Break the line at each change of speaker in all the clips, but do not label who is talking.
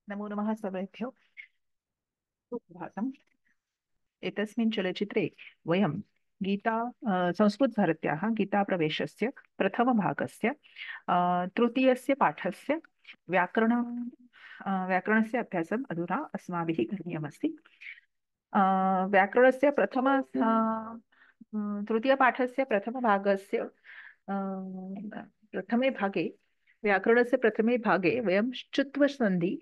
नमो नमः सर्वेभ्यो। सुप्रभातम्। एतस्मिन् चलचित्रे वयं गीता संस्कृतभारत्याः गीताप्रवेशस्य प्रथमभागस्य तृतीयस्य पाठस्य व्याकरण व्याकरणस्य अभ्यासम् अधुना अस्माभिः करणीयमस्ति। व्याकरणस्य तृतीयपाठस्य प्रथमभागस्य प्रथमे भागे व्याकरणस्य प्रथमे भागे वयं श्चुत्वसन्धिं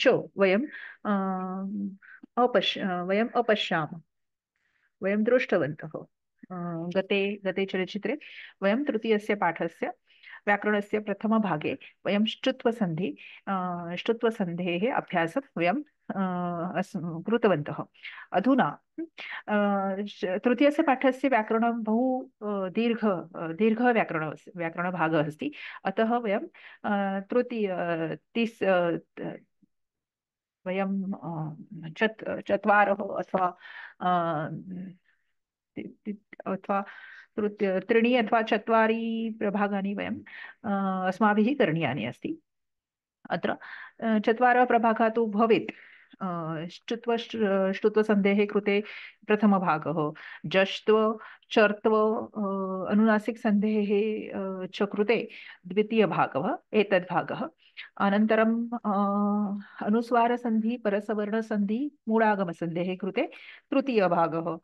च वयम् अपश्यामः, वयं दृष्टवन्तः। गते गते चलचित्रे वयं तृतीयस्य पाठस्य व्याकरणस्य प्रथमभागे वयं श्चुत्वसन्धेः अभ्यासं वयं कृतवन्तः। अधुना तृतीयस्य पाठस्य व्याकरणं बहु दीर्घः व्याकरणभागः अस्ति। अतः वयं तृतीय तिस् वयं चत्वारः अथवा अथवा त्रीणि अथवा चत्वारि प्रभागानि वयं अस्माभिः करणीयानि अस्ति। अत्र चत्वारः प्रभागाः तु भवेत्। श्चुत्वसन्धेः कृते प्रथमभागः, जष्ट्व चर्त्व अनुनासिकसन्धेः च कृते द्वितीयभागः एतद्भागः। अनन्तरं अनुस्वारसन्धि परसवर्णसन्धि मूढागमसन्धेः कृते तृतीयभागः,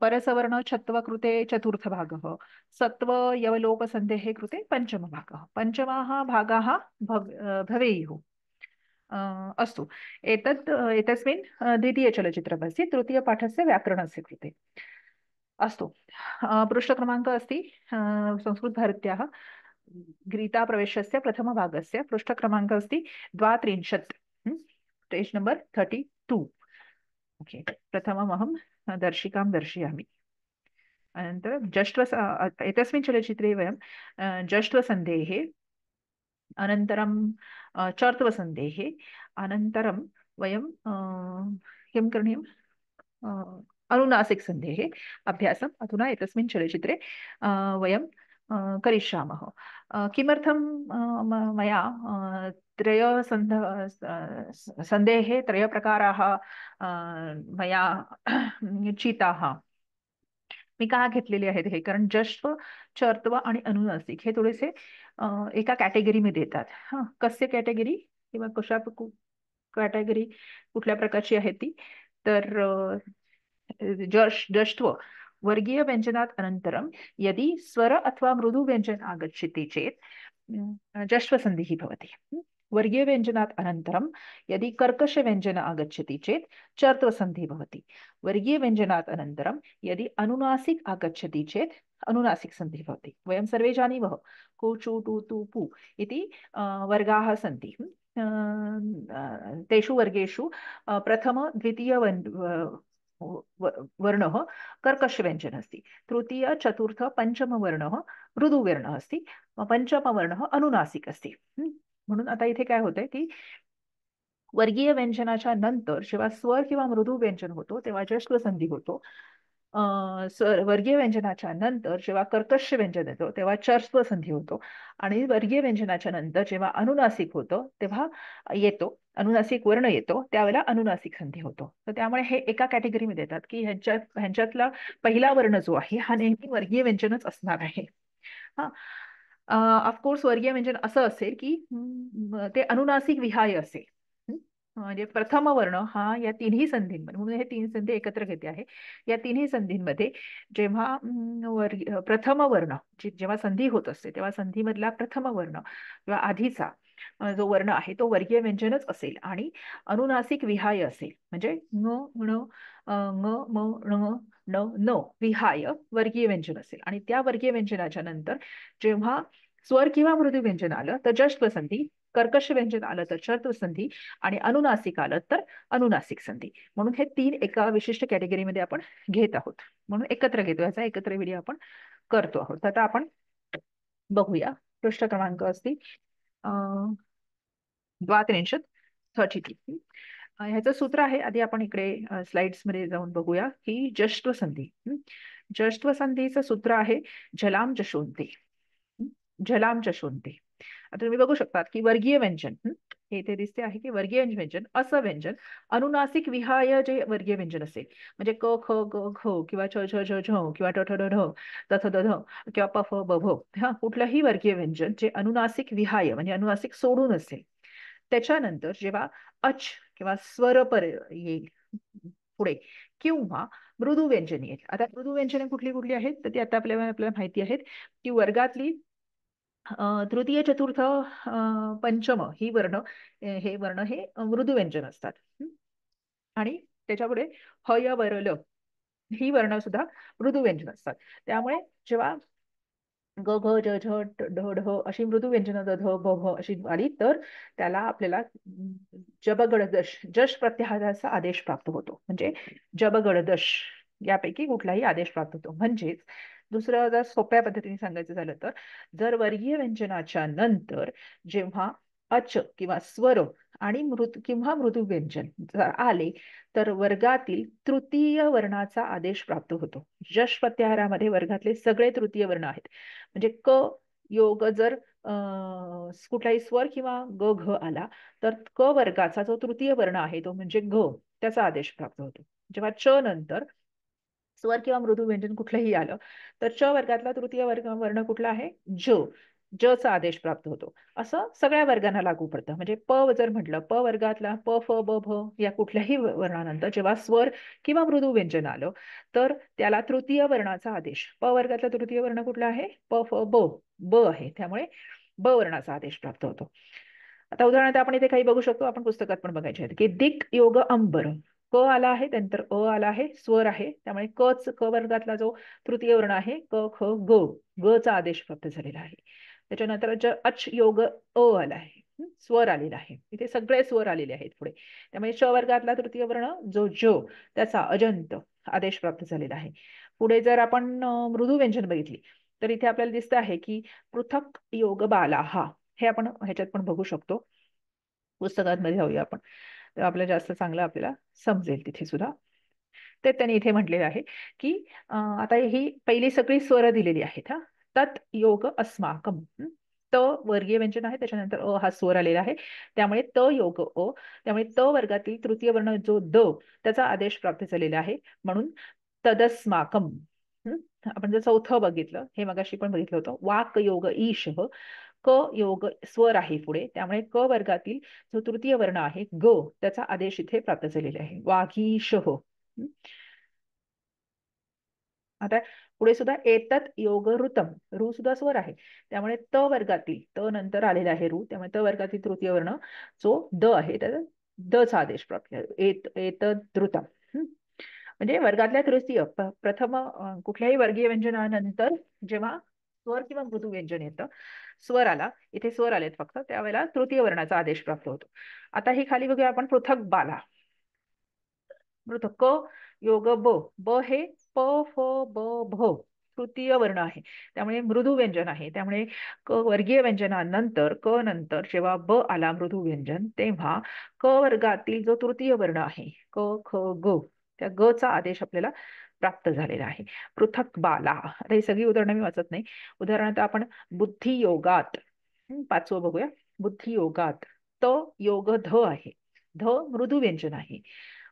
परसवर्ण छत्व कृते चतुर्थभागः, सत्व यवलोपसन्धेः कृते पञ्चमभागः। पञ्चमाः भागाः भवेयुः। अस्तु। एतस्मिन् द्वितीयचलचित्रमस्ति तृतीयपाठस्य व्याकरणस्य कृते। अस्तु। पृष्ठक्रमाङ्कः अस्ति संस्कृतभारत्याः गीताप्रवेशस्य प्रथमभागस्य पृष्ठक्रमाङ्कः अस्ति 32। Page number 32। ओके, प्रथममहं दर्शिकां दर्शयामि। अनन्तरं एतस्मिन् चलचित्रे वयं जष्ट्वसन्धेः, अनन्तरं चर्त्वसन्धेः, अनन्तरं वयं किं करणीयं, अनुनासिकसन्धेः अभ्यासम् अधुना एतस्मिन् चलचित्रे वयं करिष्यामः। किमर्थं मया सन्धेः त्रयप्रकाराः मया चिताः, मी का घेतलेले आहेत हे, कारण जश्व चर्त्व आणि अनुनासिक हे थोडेसे एका कॅटेगरीमध्ये येतात. हा, कस्य कॅटेगरी किंवा कॅटेगरी कुठल्या प्रकारची आहे ती, तर जष्ट्व वर्गीय व्यञ्जनात् अनन्तरं यदि स्वर अथवा मृदु व्यञ्जन आगच्छति चेत् जष्ट्वसन्धिः भवति। वर्गीयव्यञ्जनात् अनन्तरं यदि कर्कशव्यञ्जन आगच्छति चेत् चर्त्वसन्धिः भवति। वर्गीयव्यञ्जनात् अनन्तरं यदि अनुनासिक आगच्छति चेत् अनुनासिकसन्धिः भवति। वयं सर्वे जानीमः कु चु टु तु पु इति वर्गाः सन्ति। तेषु वर्गेषु प्रथम द्वितीय वर्णः कर्कशव्यञ्जनः अस्ति, तृतीय चतुर्थ पंचमवर्णः मृदुवर्णः अस्ति, पंचमवर्णः अनुनासिक अस्ति। म्हणून आता इथे काय होतंय की वर्गीय व्यंजनाच्या नंतर जेव्हा स्वर किंवा मृदू व्यंजन होतो तेव्हा जश्व संधी होतो. वर्गीय व्यंजनाच्या नंतर जेव्हा कर्कश व्यंजन येतो तेव्हा चर्स्व संधी होतो, आणि वर्गीय व्यंजनाच्या नंतर जेव्हा अनुनासिक होतो तेव्हा अनुनासिक वर्ण येतो त्यावेळेला अनुनासिक संधी होतो. तर त्यामुळे हे एका कॅटेगरीमध्ये येतात की ह्यांच्यातला पहिला वर्ण जो आहे हा नेहमी वर्गीय व्यंजनच असणार आहे. हा, ऑफकोर्स वर्गीय व्यंजन असं असेल की ते अनुनासिक विहाय असेल. म्हणजे प्रथम वर्ण हा या तिन्ही संधींमध्ये, म्हणून हे तीन संधी एकत्र घेते आहे, या तिन्ही संधींमध्ये जेव्हा प्रथम वर्ण जेव्हा संधी होत असते तेव्हा संधीमधला प्रथम वर्ण किंवा आधीचा जो वर्ण आहे तो वर्गीय व्यंजनच असेल आणि अनुनासिक विहाय असेल. म्हणजे ङ ण ङ म ण न न विहाय वर्गीय व्यंजन असेल, आणि त्या वर्गीय व्यंजनाच्या नंतर जेव्हा स्वर किंवा मृदू व्यंजन आलं तर जश्व संधी, कर्कश व्यंजन आलं तर चर्त्व संधी, आणि अनुनासिक आलं तर अनुनासिक संधी. म्हणून हे तीन एका विशिष्ट कॅटेगरीमध्ये आपण घेत आहोत, म्हणून एकत्र घेतो, याचा एकत्र व्हिडिओ आपण करतो आहोत. आता आपण बघूया. पृष्ठ क्रमांक असतील 32, 32. ह्याचं सूत्र आहे, आधी आपण इकडे स्लाइड्स मध्ये जाऊन बघूया की जष्ट्व संधी. जष्ट्व संधीचं सूत्र आहे झलाम जशोंते. झलाम जशोंते. आता तुम्ही बघू शकतात की वर्गीय व्यंजन हे इथे दिसते आहे की वर्गीय व्यंजन असं व्यंजन अनुनासिक विहाय जे वर्गीय व्यंजन असेल म्हणजे क ख ग घ किंवा छ छ छ झ किंवा ट ठ ड ढ थ थ द ध किंवा प फ ब भ हा कुठलंही वर्गीय व्यंजन जे अनुनासिक विहाय म्हणजे अनुनासिक सोडून असेल त्याच्यानंतर जेव्हा अच किंवा स्वर पर येईल पुढे किंवा मृदू व्यंजन येईल. आता मृदू व्यंजने कुठली कुठली आहेत तर ती आता आपल्याला माहिती आहेत की वर्गातली तृतीय चतुर्थ पंचम ही वर्ण हे वर्ण हे मृदू व्यंजन असतात. आणि त्याच्यापुढे हय वरल ही वर्ण सुद्धा मृदू व्यंजन असतात. त्यामुळे जेव्हा ग घ ज झ ढ ढ अशी मृदू व्यंजन द ध ब भ अशी आली तर त्याला आपल्याला जबगडदश जश प्रत्याहाराचा आदेश प्राप्त होतो. म्हणजे जबगडदश यापैकी कुठलाही आदेश प्राप्त होतो. म्हणजेच दुसरं जर सोप्या पद्धतीने सांगायचं झालं तर जर वर्गीय व्यंजनाच्या नंतर जेव्हा अच किंवा स्वर आणि किंवा मृदू व्यंजन जर आले तर वर्गातील तृतीय वर्णाचा आदेश प्राप्त होतो. जश प्रत्याहारामध्ये वर्गातले सगळे तृतीय वर्ण आहेत. म्हणजे क योग जर कुठलाही स्वर किंवा ग घ आला तर क वर्गाचा जो तृतीय वर्ण आहे तो म्हणजे घ त्याचा आदेश प्राप्त होतो. जेव्हा च नंतर स्वर किंवा मृदू व्यंजन कुठलंही आलं तर च वर्गातला तृतीय वर्ण कुठला आहे ज ज चा आदेश प्राप्त होतो. असं सगळ्या वर्गांना लागू पडतं. म्हणजे प जर म्हटलं प वर्गातला प फ ब भ या कुठल्याही वर्णानंतर जेव्हा स्वर किंवा मृदू व्यंजन आलं तर त्याला तृतीय वर्णाचा आदेश प वर्गातला तृतीय वर्ण कुठला आहे प फ ब ब आहे. त्यामुळे ब वर्णाचा आदेश प्राप्त होतो. आता उदाहरणार्थ आपण इथे काही बघू शकतो. आपण पुस्तकात पण बघायचे आहेत की दिक योग अंबर क आला आहे त्यानंतर अ आला आहे स्वर आहे त्यामुळे क वर्गातला जो तृतीय वर्ण आहे क ख ग ग चा आदेश प्राप्त झालेला आहे. त्याच्यानंतर अच योग अ आला आहे स्वर आलेला आहे. इथे सगळे स्वर आलेले आहेत पुढे त्यामुळे च वर्गातला तृतीय वर्ण जो ज त्याचा अजंत आदेश प्राप्त झालेला आहे. पुढे जर आपण मृदू व्यंजन बघितली तर इथे आपल्याला दिसत आहे की पृथक योग बाला हा हे आपण ह्याच्यात पण बघू शकतो. पुस्तकांमध्ये जाऊया आपण तर आपल्याला जास्त चांगलं आपल्याला समजेल तिथे सुद्धा. ते त्यांनी इथे म्हटलेलं आहे की आता ही पहिली सगळी स्वर दिलेली आहेत हा तत् योग अस्माकम त वर्गीय व्यंजन आहे त्याच्यानंतर अ हा स्वर आलेला आहे त्यामुळे त योग अ त्यामुळे त वर्गातील तृतीय वर्ण जो द त्याचा आदेश प्राप्त झालेला आहे म्हणून तदस्माकम. आपण जर चौथं बघितलं हे मगाशी पण बघितलं होतं वाक योग ईश क योग स्वर आहे पुढे त्यामुळे क वर्गातील जो तृतीय वर्ण आहे ग त्याचा आदेश इथे प्राप्त झालेला आहे वाघीश. आता पुढे सुद्धा एतत योग ऋतम रू सुद्धा स्वर आहे त्यामुळे त वर्गातील त नंतर आलेला आहे रू त्यामुळे त वर्गातील तृतीय वर्ण जो द आहे त्याचा द चा आदेश प्राप्त एतत ऋतम. म्हणजे वर्गातल्या तृतीय प्रथम कुठल्याही वर्गीय व्यंजनानंतर जेव्हा स्वर किंवा मृदू व्यंजन येतं स्वर आला इथे स्वर आलेत फक्त त्यावेळेला तृतीय वर्णाचा आदेश प्राप्त होतो. आता ही खाली बघूया आपण पृथक बाला पृथक क योग ब ब हे प फ ब भ तृतीय वर्ण आहे त्यामुळे मृदू व्यंजन आहे. त्यामुळे क वर्गीय व्यंजनानंतर क नंतर जेव्हा ब आला मृदू व्यंजन तेव्हा क वर्गातील जो तृतीय वर्ण आहे क ख ग त्या ग चा आदेश आपल्याला प्राप्त झालेला आहे. पृथक बाला आता ही सगळी उदाहरणं मी वाचत नाही. उदाहरणार्थ आपण बुद्धी योगात पाचवं बघूया बुद्धी योगात त योग ध आहे ध मृदू व्यंजन आहे.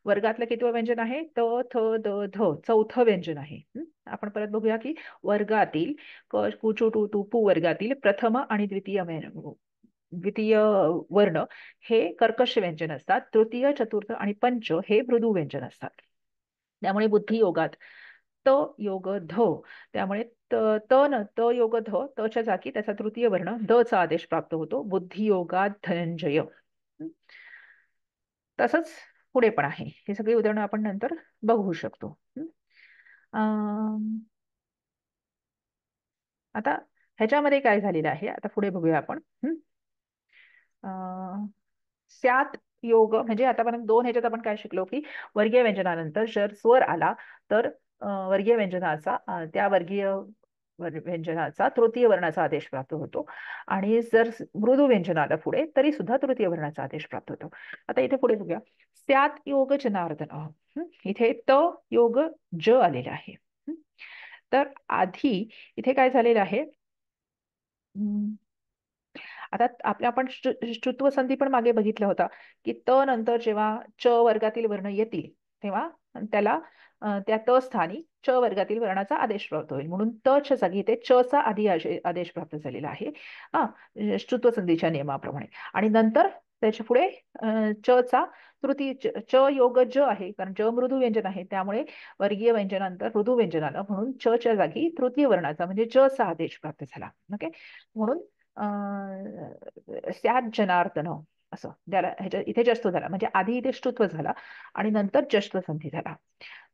वर्गातलं कितवं व्यंजन आहे त थ द ध चौथं व्यंजन आहे. आपण परत बघूया की वर्गातील क कुचू टू टू पू वर्गातील प्रथम आणि द्वितीय वर्ण हे कर्कश व्यंजन असतात. तृतीय चतुर्थ आणि पंच हे मृदू व्यंजन असतात. त्यामुळे बुद्धी योगात त योग ध त्यामुळे त योग ध तच्या जागी त्याचा तृतीय वर्ण द चा आदेश प्राप्त होतो बुद्धी योगात धनंजय. तसंच पुढे पण आहे हे सगळी उदाहरणं आपण नंतर बघू शकतो. आता ह्याच्यामध्ये काय झालेलं आहे आता पुढे बघूया आपण. स्यात योग म्हणजे आता आपण दोन ह्याच्यात आपण काय शिकलो की वर्गीय व्यंजनानंतर जर स्वर आला तर वर्गीय व्यंजनाचा त्या वर्गीय व्यंजनाचा तृतीय वर्णाचा आदेश प्राप्त होतो आणि जर मृदू व्यंजन आलं पुढे तरी सुद्धा तृतीय वर्णाचा आदेश प्राप्त होतो. आता इथे पुढे बघूया स्यात योग जनार्दन इथे त योग ज आलेला आहे. तर आधी इथे काय झालेलं आहे आता आपल्या आपण श्रुत्व संधी पण मागे बघितला होता की त नंतर जेव्हा च वर्गातील वर्ण येतील तेव्हा त्याला त्या त स्थानी च वर्गातील वर्णाचा आदेश प्राप्त होईल, म्हणून त च्या जागी इथे च चा आधी आदेश प्राप्त झालेला आहे हा श्रुत्व संधीच्या नियमाप्रमाणे. आणि नंतर त्याच्या पुढे च चा तृतीय च योग ज आहे, कारण ज मृदू व्यंजन आहे त्यामुळे वर्गीय व्यंजनानंतर मृदू व्यंजन आलं, म्हणून च च्या जागी तृतीय वर्णाचा म्हणजे ज चा आदेश प्राप्त झाला. ओके, म्हणून स्यात जनार्दन असं त्याला ह्याच्या इथे जस्त्व झाला, म्हणजे आधी इथे श्रुत्व झाला आणि नंतर जस्त्व संधी झाला.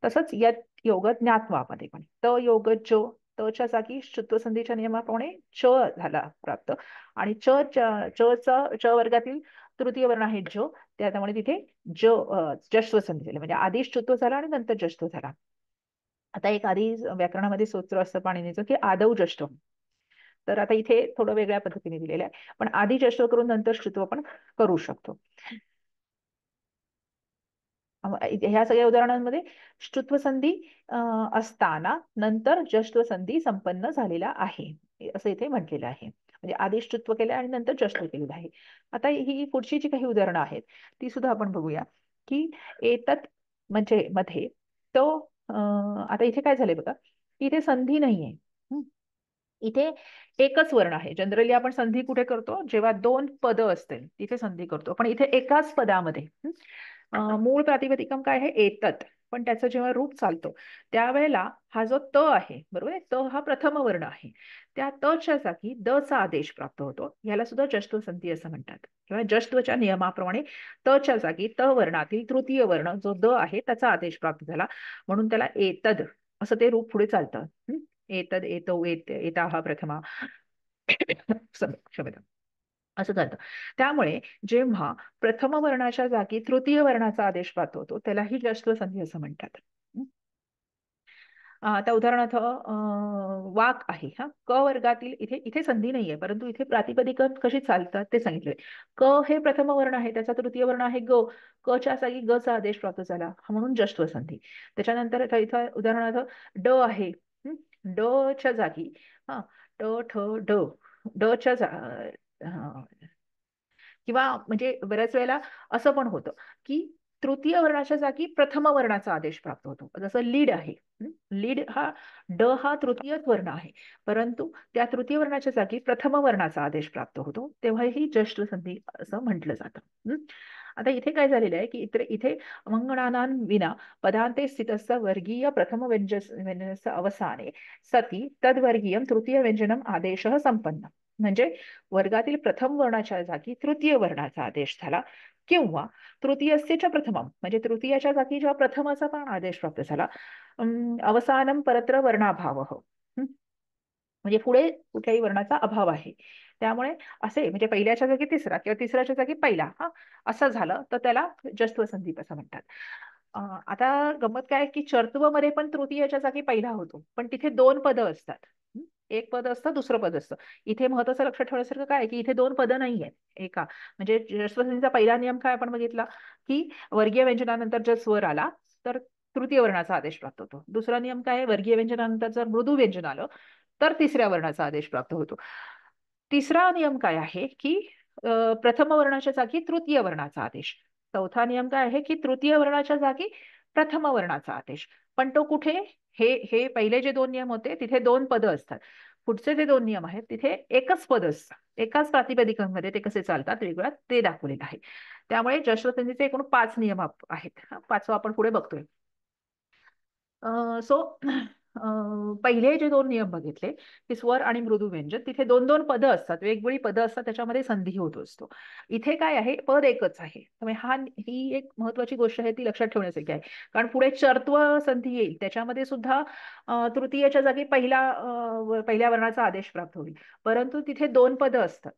तसंच यत योग ज्ञात्वामध्ये पण त योग जो त च्या जागी श्रुत्व संधीच्या नियमाप्रमाणे च झाला प्राप्त आणि च वर्गातील तृतीय वर्ण आहे जो, त्यामुळे तिथे जस्त्व संधी झाली, म्हणजे आधी श्रुत्व झाला आणि नंतर जस्त्व झाला. आता एक आधी व्याकरणामध्ये सूत्र असतं पाणिनीचं की आदौ जष्टम, तर आता इथे थोडं वेगळ्या पद्धतीने दिलेलं आहे, पण आधी जस्त्व करून नंतर श्रुत्व पण करू शकतो. ह्या सगळ्या उदाहरणांमध्ये श्रुत्व संधी असताना नंतर जस्त्व संधी संपन्न झालेला आहे असं इथे म्हटलेलं आहे, म्हणजे आधी श्रुत्व केलं आणि नंतर जस्त्व केलेलं आहे. आता ही पुढची जी काही उदाहरणं आहेत ती सुद्धा आपण बघूया की एतत म्हणजे मध्ये तो आता इथे काय झालंय बघा, इथे संधी नाहीये. इथे एकच वर्ण आहे. जनरली आपण संधी कुठे करतो, जेव्हा दोन पद असतील तिथे संधी करतो, पण इथे एकाच पदामध्ये मूळ प्रातिपदिकम काय आहे एतत, पण त्याचं जेव्हा रूप चालतो त्यावेळेला हा जो त आहे बरोबर आहे, त हा प्रथम वर्ण आहे, त्या त च्या जागी द चा आदेश प्राप्त होतो, याला सुद्धा जस्त्व संधी असं म्हणतात किंवा जस्त्वच्या नियमाप्रमाणे त च्या जागी त वर्णातील तृतीय वर्ण जो द आहे त्याचा आदेश प्राप्त झाला, म्हणून त्याला एतद असं ते रूप पुढे चालतं. एतद एतौ एताहा प्रथमा क्षमता असं चालतं. त्यामुळे जेव्हा प्रथम वर्णाच्या जागी तृतीय वर्णाचा आदेश प्राप्त होतो त्यालाही जस्त्व संधी असं म्हणतात. आता उदाहरणार्थ वाक आहे हा क वर्गातील, इथे इथे संधी नाहीये परंतु इथे प्रातिपदिक कशी चालतात ते सांगितलंय. क हे प्रथम वर्ण आहे, त्याचा तृतीय वर्ण आहे ग, क च्या जागी ग चा आदेश प्राप्त झाला म्हणून जस्त्व संधी. त्याच्यानंतर इथं उदाहरणार्थ ड आहे, ड च्या जागी हा ट ठ ड ड च्या किंवा म्हणजे बऱ्याच वेळेला असं पण होतं की तृतीय वर्णाच्या जागी प्रथम वर्णाचा आदेश प्राप्त होतो, जसं लीड आहे. लीड हा ड हा तृतीयच वर्ण आहे, परंतु त्या तृतीय वर्णाच्या जागी प्रथम वर्णाचा आदेश प्राप्त होतो, तेव्हा ही जस्त्व संधी असं म्हटलं जातं. आता इथे काय झालेलं आहे की इथे इथे अमंगणानां विना पदांते स्थितस्य वर्गीय प्रथम व्यंजनस्य अवसाने सती तद्वर्गीयम तृतीय व्यंजनम आदेश संपन्न, म्हणजे वर्गातील प्रथम वर्णाच्या जागी तृतीय वर्णाचा आदेश झाला किंवा तृतीयस्येच्या प्रथमम म्हणजे तृतीयाच्या जागी जेव्हा प्रथमाचा पण आदेश प्राप्त झाला, अवसानम परत्र वर्णाभाव, म्हणजे पुढे कुठल्याही वर्णाचा अभाव आहे, त्यामुळे असे म्हणजे पहिल्याच्या जागी तिसरा किंवा तिसऱ्याच्या जागी पहिला हा असं झालं तर त्याला जस्त्व संधी असं म्हणतात. आता गमत काय की चर्तुवमध्ये पण तृतीयाच्या जागी पहिला होतो, पण तिथे दोन पदं असतात. एक पद असतं दुसरं पद असतं. इथे महत्वाचं लक्षात ठेवण्यासारखं काय की इथे दोन पदं नाही आहेत एका, म्हणजे जस्त्व संधीचा पहिला नियम काय आपण बघितला की वर्गीय व्यंजनानंतर जर स्वर आला तर तृतीय वर्णाचा आदेश प्राप्त होतो. दुसरा नियम काय आहे, वर्गीय व्यंजनानंतर जर मृदू व्यंजन आलं तर तिसऱ्या वर्णाचा आदेश प्राप्त होतो. तिसरा नियम काय आहे की प्रथम वर्णाच्या जागी तृतीय वर्णाचा आदेश. चौथा नियम काय आहे की तृतीय वर्णाच्या जागी प्रथम वर्णाचा आदेश, पण तो कुठे, हे हे पहिले जे दोन नियम होते तिथे दोन पदं असतात, पुढचे जे दोन नियम आहेत तिथे एकच पद असतं, एकाच प्रातिपदिकांमध्ये ते कसे चालतात वेगळं ते दाखवलेलं आहे. त्यामुळे जस्त्व संधीचे एकूण 5 नियम आहेत. पाचवा आपण पुढे बघतोय. सो पहिले जे दोन नियम बघितले की स्वर आणि मृदू व्यंजन, तिथे दोन दोन पदं असतात, वेगवेगळी पदं असतात, त्याच्यामध्ये संधी होत असतो. इथे काय आहे, पद एकच आहे, त्यामुळे ही एक महत्वाची गोष्ट आहे, ती लक्षात ठेवण्यासारखी आहे. कारण पुढे चर्त्व संधी येईल त्याच्यामध्ये सुद्धा तृतीयच्या जागी पहिल्या वर्णाचा आदेश प्राप्त होईल, परंतु तिथे दोन पदं असतात.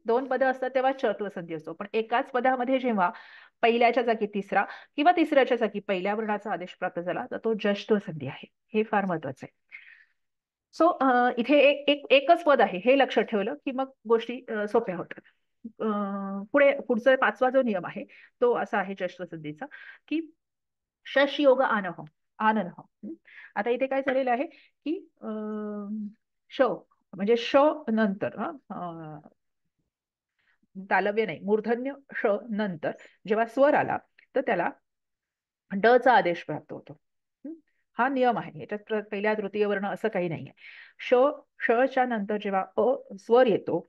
दोन पदं असतात तेव्हा चर्त्व संधी असतो, पण एकाच पदामध्ये जेव्हा पहिल्याच्या जागी तिसरा किंवा तिसऱ्याच्या जागी पहिल्या वर्णाचा आदेश प्राप्त झाला तर तो जस्त्व संधी आहे. हे फार महत्वाचं आहे. सो इथे एकच पद आहे हे लक्षात ठेवलं की मग गोष्टी सोप्या होतात. पुढे पुढचा पाचवा जो नियम आहे तो असा आहे जस्त्व संधीचा की शश योग आनह आनन. आता इथे काय झालेलं आहे की श म्हणजे श नंतर तालव्य नाही, मूर्धन्य श नंतर जेव्हा स्वर आला तर त्याला ड चा आदेश प्राप्त होतो. हं? हा नियम आहे. याच्यात पहिल्या तृतीय वर्ण असं काही नाहीये. श च्या नंतर जेव्हा स्वर येतो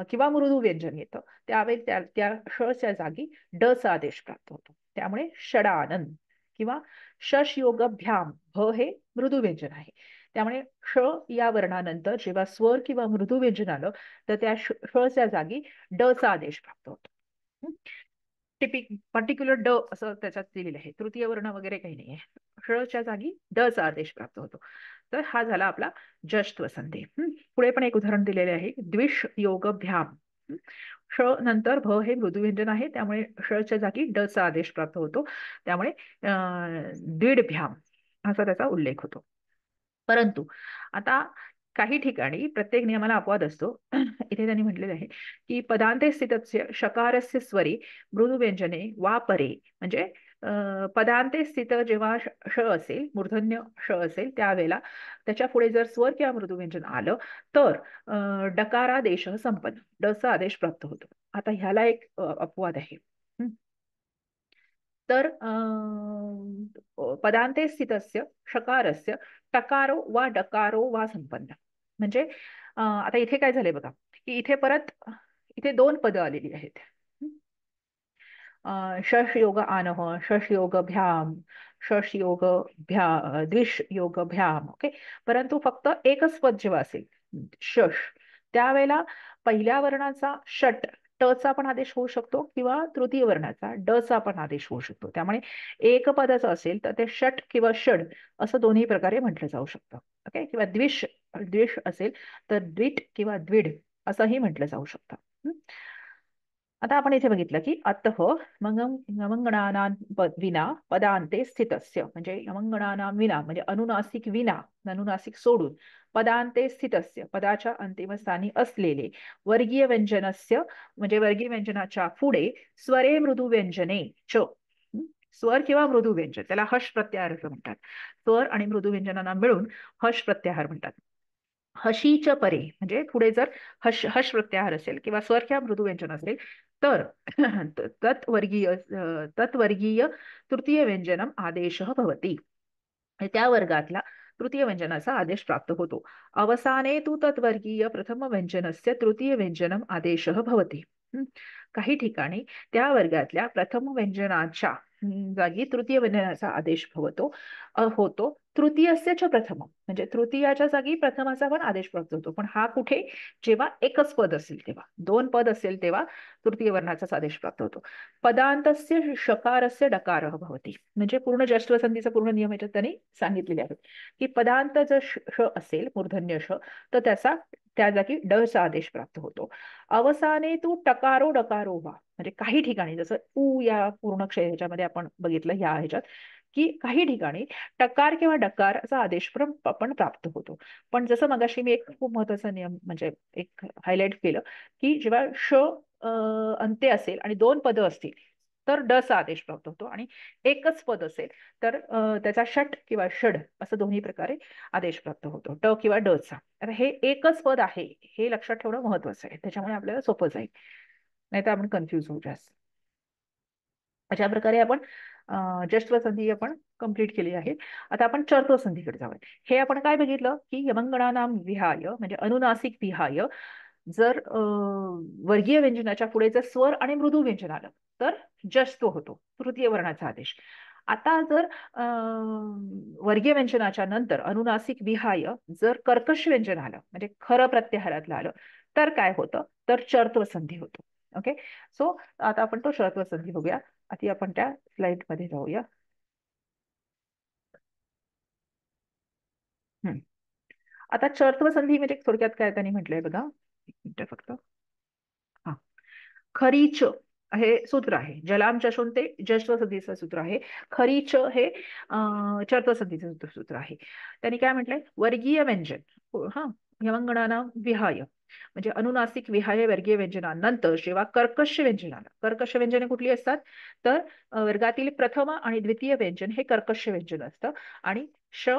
किंवा मृदू व्यंजन येतं, त्यावेळी त्या त्या च्या जागी ड चा आदेश प्राप्त होतो. त्यामुळे षडानन किंवा शशयोगभ्याम भ हे मृदू व्यंजन आहे. त्यामुळे श या वर्णानंतर जेव्हा स्वर किंवा मृदू व्यंजन आलं तर त्या च्या जागी ड चा आदेश प्राप्त होतो. पर्टिक्युलर ड असं त्याच्यात दिलेलं आहे. तृतीय वर्ण वगैरे काही नाहीये. च्या जागी ड चा आदेश प्राप्त होतो. तर हा झाला आपला जश्त्व संधी. पुढे पण एक उदाहरण दिलेले आहे. द्विष योगभ्याम. श नंतर भ हे मृदू व्यंजन आहे, त्यामुळे च्या जागी ड चा आदेश प्राप्त होतो. त्यामुळे द्विडभ्याम असा त्याचा उल्लेख होतो. परंतु आता काही ठिकाणी प्रत्येक नियमाला अपवाद असतो. इथे त्यांनी म्हटलेलं आहे की पदांते स्थितस्य शकारस्य स्वरी मृदू व्यंजने वा परे, म्हणजे पदांते स्थित जेव्हा श असेल, मूर्धन्य श असेल, त्यावेळेला त्याच्या पुढे जर स्वर किंवा मृदू व्यंजन आलं तर डकारादेश संपन्न ड चा आदेश प्राप्त होतो. आता ह्याला एक अपवाद आहे. तर पदांते स्थितस्य शकारस्य टकारो वा डकारो वा संपन्न, म्हणजे आता इथे काय झालंय बघा की इथे परत इथे दोन पदं आलेली आहेत. शश योग आनह, शश योग भ्याम, शश योग द्विष योग भ्याम. ओके, परंतु फक्त एकच पद जेव्हा असेल शश, त्यावेळेला पहिल्या वर्णाचा षट ट चा पण आदेश होऊ शकतो किंवा तृतीय वर्णाचा ड चा पण आदेश होऊ शकतो. त्यामुळे एक पदाचं असेल तर ते षट किंवा षड असं दोन्ही प्रकारे म्हटलं जाऊ शकतं. ओके, किंवा द्विष द्विष असेल तर द्विट किंवा द्विड असंही म्हटलं जाऊ शकतं. आता आपण इथे बघितलं की अतः यमंगणानां विना पदांते स्थितस्य, म्हणजे यमंगणानां विना म्हणजे अनुनासिक विना, अनुनासिक सोडून, पदांते स्थितस्य पदाच्या अंतिम स्थानी असलेले, वर्गीय व्यंजनस्य म्हणजे वर्गीय व्यंजनाच्या पुढे स्वरे मृदू व्यंजने च, स्वर किंवा मृदू व्यंजन त्याला हश प्रत्याहार असं म्हणतात. स्वर आणि मृदू व्यंजनांना मिळून हश प्रत्याहार म्हणतात. हशीच परे म्हणजे पुढे जर हश प्रत्याहार असेल किंवा स्वर किंवा मृदू व्यंजन असेल तर तत्वर्गीय तृतीय व्यंजनम आदेश भवती, त्या वर्गातला तृतीय व्यंजनाचा आदेश प्राप्त होतो. अवसाने तू तत्वर्गीय प्रथम व्यंजनस्य तृतीय व्यंजनम आदेश भवती. काही ठिकाणी त्या वर्गातल्या प्रथम व्यंजनाच्या जागी तृतीय व्यंजनाचा आदेश होतो. तृतीयस्य च प्रथम म्हणजे तृतीयाच्या जागी प्रथमाचा पण आदेश प्राप्त होतो. पण हा कुठे, जेव्हा एकच पद असेल तेव्हा. दोन पद असेल तेव्हा तृतीय वर्णाचाच आदेश प्राप्त होतो. पदांतस्य शकारस्य डकार भवती, म्हणजे पूर्ण जश्व संधीचा पूर्ण नियम याच्यात त्यांनी सांगितलेले आहेत की पदांत जर श असेल मूर्धन्य श तर त्याचा त्या जागी ड चा आदेश प्राप्त होतो. अवसाने तू टकारो डकारो वा, म्हणजे काही ठिकाणी जसं उ या पूर्ण ह्याच्यामध्ये आपण बघितलं ह्या ह्याच्यात की काही ठिकाणी टकार किंवा डकारचा आदेश पण प्राप्त होतो. पण जसं मगाशी मी एक खूप महत्वाचा नियम म्हणजे एक हायलाइट केलं की जेव्हा श अंत्य असेल आणि दोन पदं असतील तर ड चा आदेश प्राप्त होतो, आणि एकच पद असेल तर त्याचा षट किंवा षड असं दोन्ही प्रकारे आदेश प्राप्त होतो, ड किंवा ड चा. तर हे एकच पद आहे हे लक्षात ठेवणं महत्वाचं आहे, त्याच्यामुळे आपल्याला सोपं जाईल, नाहीतर आपण कन्फ्युज होऊ जास्त. अशा प्रकारे आपण जश्व संधी आपण कंप्लीट केली आहे. आता आपण चर्त्व संधीकडे जाऊया. हे आपण काय बघितलं की यमंगणानाम विहाय म्हणजे अनुनासिक विहाय जर वर्गीय व्यंजनाच्या पुढे जर स्वर आणि मृदू व्यंजन आलं तर जश्व होतो, तृतीय वर्णाचा आदेश. आता जर वर्गीय व्यंजनाच्या नंतर अनुनासिक विहाय जर कर्कश व्यंजन आलं म्हणजे खरं प्रत्याहारातलं आलं तर काय होतं, तर चर्त्व संधी होतो. ओके, सो आता आपण तो चर्त्व संधी बघूया. आधी आपण त्या स्लाइड मध्ये जाऊया. आता चर्त्व संधी म्हणजे थोडक्यात काय त्यांनी म्हटलंय बघा, एक मिनिट फक्त. हा, खरीच हे सूत्र आहे, जलाम चषून ते जश्व संधीचं सूत्र आहे. खरीच हे चर्त्व संधीचं सूत्र आहे. त्यांनी काय म्हटलंय, वर्गीय व्यंजन हा यमंगणाना विहाय म्हणजे अनुनासिक विहाय वर्गीय व्यंजनानंतर जेव्हा कर्कश व्यंजन आलं, कर्कश व्यंजने कुठली असतात तर वर्गातील प्रथम आणि द्वितीय व्यंजन हे कर्कश व्यंजन असतं, आणि श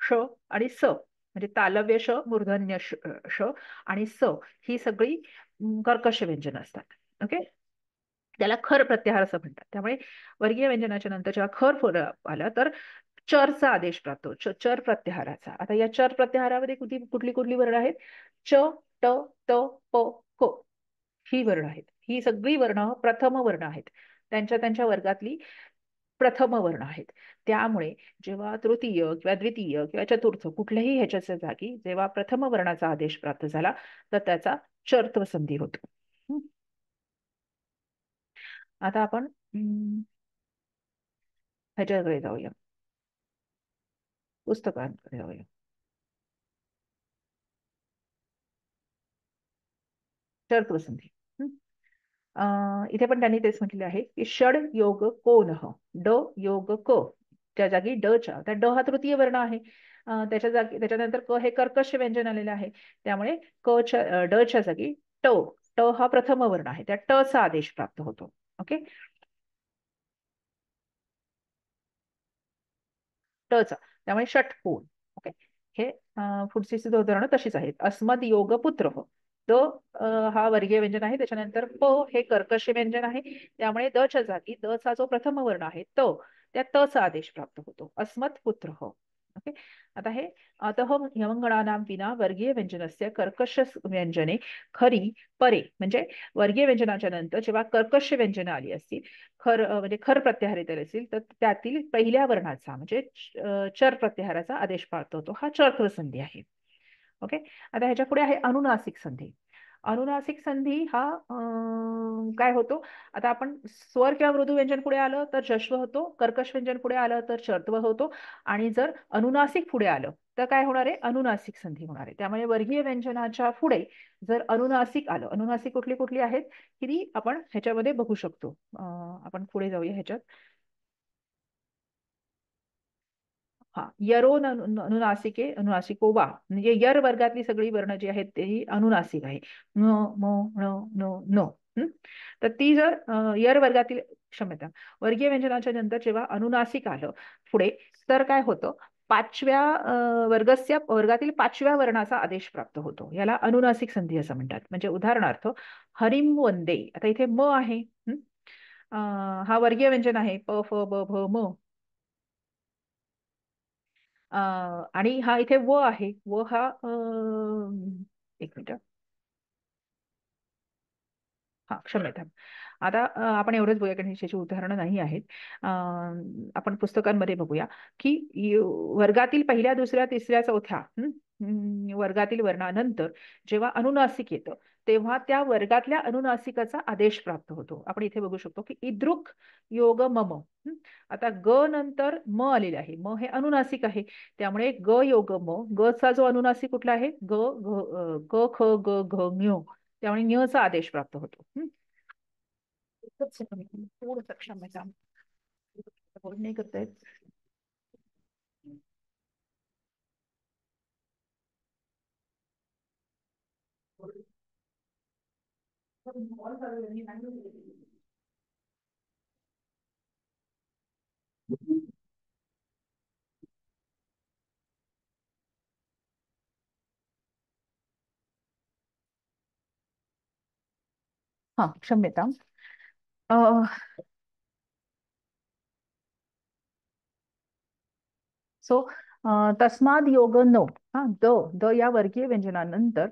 श आणि स म्हणजे तालव्य श, मूर्धन्य श आणि स ही सगळी कर्कश व्यंजन असतात. ओके, त्याला खर प्रत्याहार असं म्हणतात. त्यामुळे वर्गीय व्यंजनाच्या नंतर जेव्हा खर आलं तर चरचा आदेश प्राप्त होतो, चर प्रत्याहाराचा. आता या चर प्रत्याहारामध्ये कुठली कुठली वर्ण आहेत? च, ट, त, प, क ही वर्ण आहेत. ही सगळी वर्ण प्रथम वर्ण आहेत, त्यांच्या त्यांच्या वर्गातली प्रथम वर्ण आहेत. त्यामुळे जेव्हा तृतीय किंवा द्वितीय किंवा चतुर्थ कुठल्याही ह्याच्याच्या जागी जेव्हा प्रथम वर्णाचा आदेश प्राप्त झाला तर त्याचा चर्त्व संधी होतो. हं. आता आपण ह्याच्याकडे जाऊया, पुस्तकांकडे जाऊया. चर्त्व संधी. इथे पण त्यांनी तेच म्हटलेले आहे की षड योग कोनः ड योग क च्या जागी ड च्या, त्या ड हा तृतीय वर्ण आहे. त्याच्या जागी त्याच्यानंतर क हे कर्कश व्यंजन आलेलं आहे. त्यामुळे क च्या ड च्या जागी ट, ट हा प्रथम वर्ण आहे, त्या ट चा आदेश प्राप्त होतो. ओके, ट चा, त्यामुळे षटकोन. ओके, हे पुढची सुद्धा उदाहरणं तशीच आहेत. अस्मद योग पुत्र द हा वर्गीय व्यंजन आहे. त्याच्यानंतर प हे कर्कश व्यंजन आहे. त्यामुळे द च्या जागी द चा जो प्रथम वर्ण आहे त, त्या त चा आदेश प्राप्त होतो. अस्मत् पुत्र. ओके, आता हे अतः यमंगणानां विना वर्गीय व्यंजनस्य कर्कश व्यंजने खरी परे, म्हणजे वर्गीय व्यंजनाच्या नंतर जेव्हा कर्कश व्यंजन आली असतील, म्हणजे खर प्रत्याहार येत असतील तर त्यातील पहिल्या वर्णाचा म्हणजे चर प्रत्याहाराचा आदेश प्राप्त होतो. हा चर्त्व संधी आहे. ओके, आता ह्याच्या पुढे आहे अनुनासिक संधी. अनुनासिक संधी हा काय होतो? आता आपण स्वर किंवा मृदू व्यंजन पुढे आलं तर जश्व होतो, कर्कश व्यंजन पुढे आलं तर चर्त्व होतो, आणि जर अनुनासिक पुढे आलं तर काय होणार आहे? अनुनासिक संधी होणार आहे. त्यामुळे वर्गीय व्यंजनाच्या पुढे जर अनुनासिक आलं, अनुनासिक कुठली कुठली आहेत की ती आपण ह्याच्यामध्ये बघू शकतो. आपण पुढे जाऊया ह्याच्यात. हा, यरो अनुनासिके अनुनासिको वा, म्हणजे यर वर्गातली सगळी वर्ण जी आहेत ती अनुनासिक आहे. न, म, ण, न, न. तर ती जर यर वर्गातील, क्षमता, वर्गीय व्यंजनाच्या नंतर जेव्हा अनुनासिक आलं पुढे तर काय होतं? पाचव्या वर्गातील पाचव्या वर्णाचा आदेश प्राप्त होतो. याला अनुनासिक संधी असं म्हणतात. म्हणजे उदाहरणार्थ हरिम वंदे, आता इथे म आहे. हा वर्गीय व्यंजन आहे, प, फ, ब, भ, म. आणि हा इथे व आहे. व हा एक मिनिट, हा क्षम्यता. आता आपण एवढंच बघूया कारण ह्याची उदाहरणं नाही आहेत. आपण पुस्तकांमध्ये बघूया की वर्गातील पहिल्या, दुसऱ्या, तिसऱ्या, चौथ्या वर्गातील वर्णानंतर जेव्हा अनुनासिक येतं तेव्हा त्या वर्गातल्या अनुनासिकाचा आदेश प्राप्त होतो. आपण इथे बघू शकतो की इद्रुक योग मम. आता ग नंतर म आलेले आहे, म हे अनुनासिक आहे. त्यामुळे ग योग म, ग चा जो अनुनासिक कुठला आहे? ग, ग, ख, ग, घ, ञ. त्यामुळे ञ चा आदेश प्राप्त होतो. एकच सेकंद, थोडं सक्षम आहे काम नाही करतायत. हा, क्षम्यता. सो तस्माद योग न, हा द, द या वर्गीय व्यंजनानंतर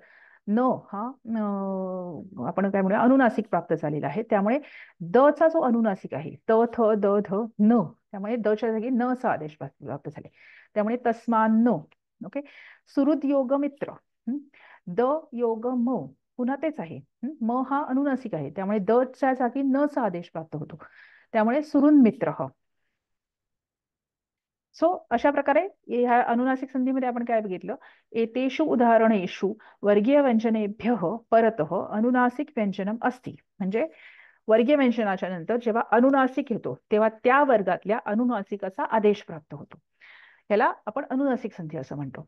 न हा आपण काय म्हणूया अनुनासिक प्राप्त झालेला आहे. त्यामुळे द चा जो अनुनासिक आहे त, थ, द, ध, न, त्यामुळे द च्या जागी न चा आदेश प्राप्त झाले. त्यामुळे तस्मान न. ओके, सुहृद योग मित्र. द योग म, पुन्हा तेच आहे. म हा अनुनासिक आहे त्यामुळे द च्या जागी न चा आदेश प्राप्त होतो. त्यामुळे सुरुन मित्र. सो अशा प्रकारे ह्या अनुनासिक संधीमध्ये आपण काय बघितलं? एतेषु उदाहरणेषु वर्गीय व्यंजनेभ्य परतः अनुनासिक व्यंजनम अस्ति, म्हणजे वर्गीय व्यंजनाच्या नंतर जेव्हा अनुनासिक येतो तेव्हा त्या वर्गातल्या अनुनासिकाचा आदेश प्राप्त होतो. याला आपण अनुनासिक संधी असं म्हणतो.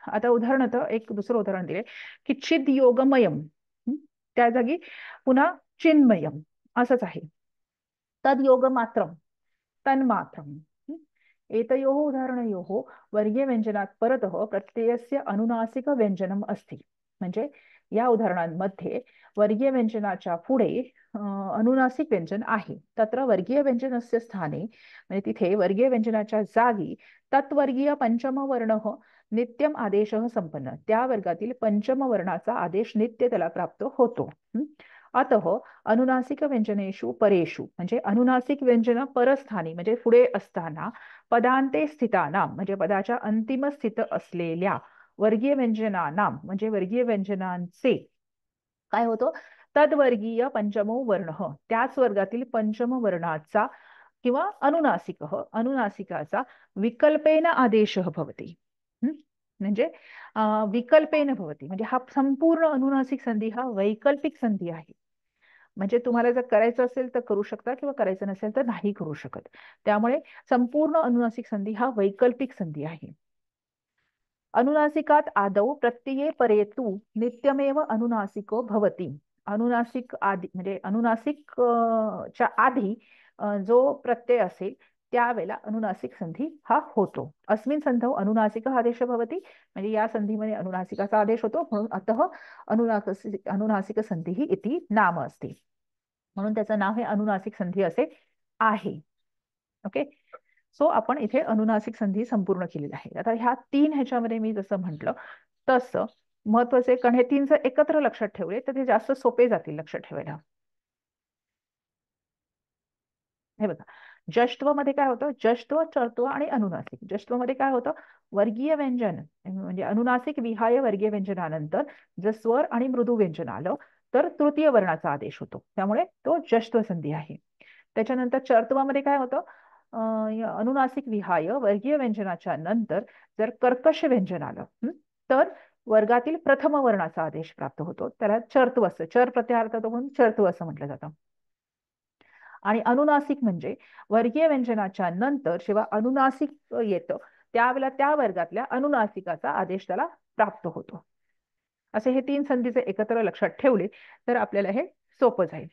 आता उदाहरणार्थ एक दुसरं उदाहरण दिले की चिद योगमयम, त्या जागी पुन्हा चिन्मयम असंच आहे. तद योग मात्रम, तन्मात्रम. एतयोः उदाहरणयोः वर्गीय व्यंजनात् परतः प्रत्ययस्य अनुनासिक व्यंजनम अस्ति, म्हणजे या उदाहरणांमध्ये वर्गीय व्यंजनाच्या पुढे अनुनासिक व्यंजन आहे. तत्र वर्गीय व्यंजनस्य स्थाने म्हणजे तिथे वर्गीय व्यंजनाच्या जागी तत्वर्गीय पंचम वर्ण नित्यम आदेश संपन्न, त्या वर्गातील पंचम वर्णाचा आदेश नित्य त्याला प्राप्त होतो. अतः अनुनासिक व्यंजनेषु परेषु म्हणजे अनुनासिक व्यंजन परस्थानी म्हणजे पुढे असताना पदांते स्थितानाम म्हणजे पदाच्या अंतिम स्थित असलेल्या वर्गीय व्यंजनानाम म्हणजे वर्गीय व्यंजनांचे काय होतं, तद्वर्गीय पंचमो वर्ण त्याच वर्गातील पंचम वर्णाचा किंवा अनुनासिक अनुनासिकाचा विकल्पेन आदेश भवति. म्हणजे विकल्पेन भवति म्हणजे हा संपूर्ण अनुनासिक संधी हा वैकल्पिक संधी आहे. म्हणजे तुम्हाला जर करायचं असेल तर करू शकता किंवा करायचं नसेल तर नाही करू शकत. त्यामुळे संपूर्ण अनुनासिक संधी हा वैकल्पिक संधी आहे. अनुनासिकात आदौ प्रत्यये परे तु नित्यमेव अनुनासिको भवति. अनुनासिक आधी म्हणजे अनुनासिक च्या आधी जो प्रत्यय असेल त्यावेळेला अनुनासिक संधी हा होतो. अस्मिन् संधौ अनुनासिक आदेश भवति म्हणजे या संधीमध्ये अनुनासिकाचा आदेश होतो. म्हणून अतः अनुनासिक संधी ही इति नाम असते. म्हणून त्याचं नाव हे अनुनासिक संधी असे आहे. ओके, सो आपण इथे अनुनासिक संधी संपूर्ण केलेली आहे. आता ह्या तीन ह्याच्यामध्ये मी जसं म्हटलं तसं महत्वाचे, कारण हे तीन जर एकत्र लक्षात ठेवले तर ते जास्त सोपे जातील लक्षात ठेवायला. हे बघा, जष्ट्व मध्ये काय होतं, जष्ट्व, चर्त्व आणि अनुनासिक. जष्ट्व मध्ये काय होतं, वर्गीय व्यंजन म्हणजे अनुनासिक विहाय वर्गीय व्यंजनानंतर जर स्वर आणि मृदू व्यंजन आलं तर तृतीय वर्णाचा आदेश होतो, त्यामुळे तो जष्ट्व संधी आहे. त्याच्यानंतर चर्त्वामध्ये काय होतं, अनुनासिक विहाय वर्गीय व्यंजनाच्या नंतर जर कर्कश व्यंजन आलं तर वर्गातील प्रथम वर्णाचा आदेश प्राप्त होतो, त्याला चर्त्व असतं. चर प्रत्याहार्थ म्हणून चर्त्व असं म्हटलं जातं. आणि अनुनासिक म्हणजे वर्गीय व्यंजनाच्या नंतर जेव्हा अनुनासिक येतं त्यावेळेला त्या वर्गातल्या अनुनासिकाचा आदेश त्याला प्राप्त होतो. असे हे तीन संधीचे एकत्र लक्षात ठेवले तर आपल्याला हे सोपं जाईल.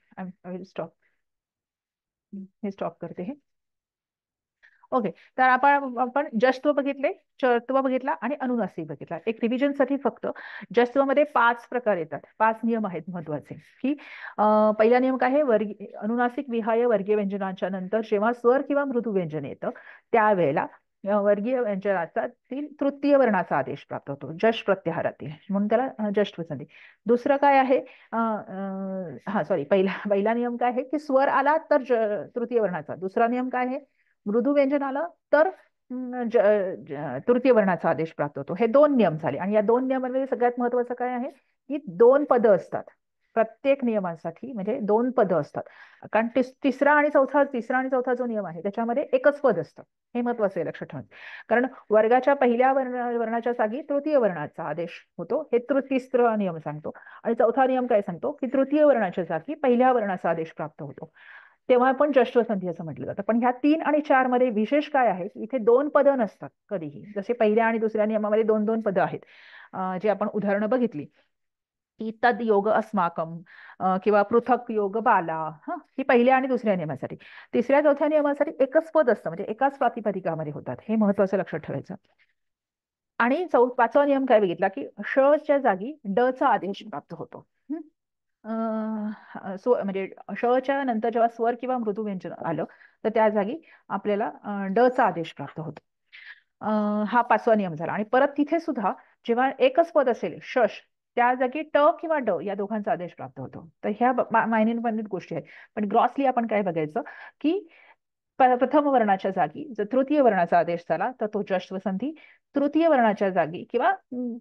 हे स्टॉप करते हे. ओके, तर आपण जष्ट्व बघितले, चर्त्व बघितला आणि अनुनासिक बघितला. एक रिव्हिजन साठी फक्त जष्ट्वमध्ये 5 प्रकार येतात, 5 नियम आहेत महत्वाचे. की पहिला नियम काय आहे, अनुनासिक विहाय वर्गीय व्यंजनाच्या नंतर जेव्हा स्वर किंवा मृदू व्यंजन येतं त्यावेळेला वर्गीय व्यंजनाचा तृतीय वर्णाचा आदेश प्राप्त होतो जश प्रत्याहारातील, म्हणून त्याला जष्ट्व संधी. दुसरं काय आहे, पहिला नियम काय आहे की स्वर आला तर तृतीय वर्णाचा. दुसरा नियम काय आहे, मृदू व्यंजन आलं तर तृतीय वर्णाचा आदेश प्राप्त होतो. हे 2 नियम झाले. आणि या 2 नियमांमध्ये सगळ्यात महत्वाचं काय आहे की 2 पदं असतात प्रत्येक नियमासाठी, म्हणजे 2 पदं असतात. कारण तिसरा आणि चौथा जो नियम आहे त्याच्यामध्ये एकच पद असतं. हे महत्वाचं आहे लक्षात ठेवायचं. कारण वर्गाच्या पहिल्या वर्णाच्या जागी तृतीय वर्णाचा आदेश होतो, हे तिसरा नियम सांगतो. आणि चौथा नियम काय सांगतो की तृतीय वर्णाच्या जागी पहिल्या वर्णाचा आदेश प्राप्त होतो, तेव्हा आपण जष्ट्व संधी असं म्हटलं जातं. पण ह्या 3 आणि 4 मध्ये विशेष काय आहे, इथे 2 पदं नसतात कधीही. जसे पहिल्या आणि दुसऱ्या नियमामध्ये 2-2 पदं आहेत, जे आपण उदाहरणं बघितली की तद योग अस्माकम किंवा पृथक योग बाला. ही पहिल्या आणि दुसऱ्या नियमासाठी. तिसऱ्या चौथ्या नियमासाठी एकच पद असतं, म्हणजे एकाच प्रातिपदिकामध्ये होतात. हे महत्वाचं लक्षात ठेवायचं. आणि 5वा नियम काय बघितला की श च्या जागी ड चा आदेश प्राप्त होतो. म्हणजे श च्या नंतर जेव्हा स्वर किंवा मृदू व्यंजन आलं तर त्या जागी आपल्याला ड चा आदेश प्राप्त होतो. हा 5वा नियम झाला. आणि परत तिथे सुद्धा जेव्हा एकच पद असेल शश, त्या जागी ट किंवा ड या दोघांचा आदेश प्राप्त होतो. तर ह्या मायन्यूट गोष्टी आहेत. पण ग्रॉसली आपण काय बघायचं की प्रथम वर्णाच्या जागी जर तृतीय वर्णाचा आदेश झाला तर तो जष्ट्व संधी. तृतीय वर्णाच्या जागी किंवा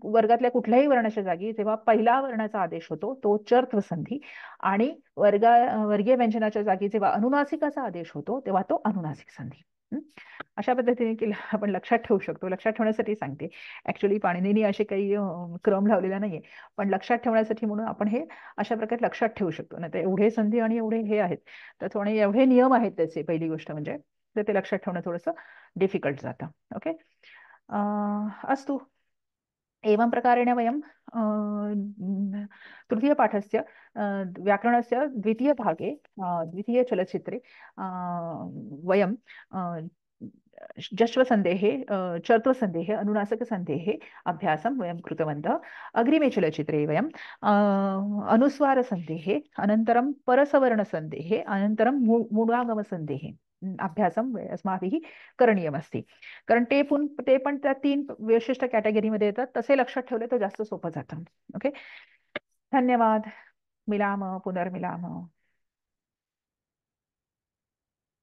वर्गातल्या कुठल्याही वर्णाच्या जागी जेव्हा पहिला वर्णाचा आदेश होतो तो चर्त्व संधी. आणि वर्गीय व्यंजनाच्या जागी जेव्हा अनुनासिकाचा आदेश होतो तेव्हा तो अनुनासिक संधी. अशा पद्धतीने केलं आपण लक्षात ठेवू शकतो. लक्षात ठेवण्यासाठी सांगते. ऍक्च्युली पाणिनींनी असे काही क्रम लावलेला नाहीये, पण लक्षात ठेवण्यासाठी म्हणून आपण हे अशा प्रकारे लक्षात ठेवू शकतो. नाही तर एवढे संधी आणि एवढे हे आहेत तर थोडे एवढे नियम आहेत त्याचे, पहिली गोष्ट म्हणजे, तर ते लक्षात ठेवणं थोडंसं डिफिकल्ट जातं. ओके, अस्तु. एवं प्रकारेण वयं तृतीयपाठस्य व्याकरणस्य द्वितीयभागे द्वितीयचलचित्रे वयं जश्वसन्धेः चर्त्वसन्धेः अनुनासिकसन्धेः अभ्यासं वयं कृतवन्तः। अग्रिमे चलचित्रे वयं अनुस्वारसन्धेः अनन्तरं परसवर्णसन्धेः अनन्तरं मूढागमसन्धेः अभ्यासं अस्माभिः करणीयमस्ति. कारण ते पण त्या 3 विशिष्ट कॅटेगरीमध्ये येतात. तसे लक्षात ठेवले तर जास्त सोपं जातं. ओके. धन्यवाद. मिलामः, पुनर्मिलामः.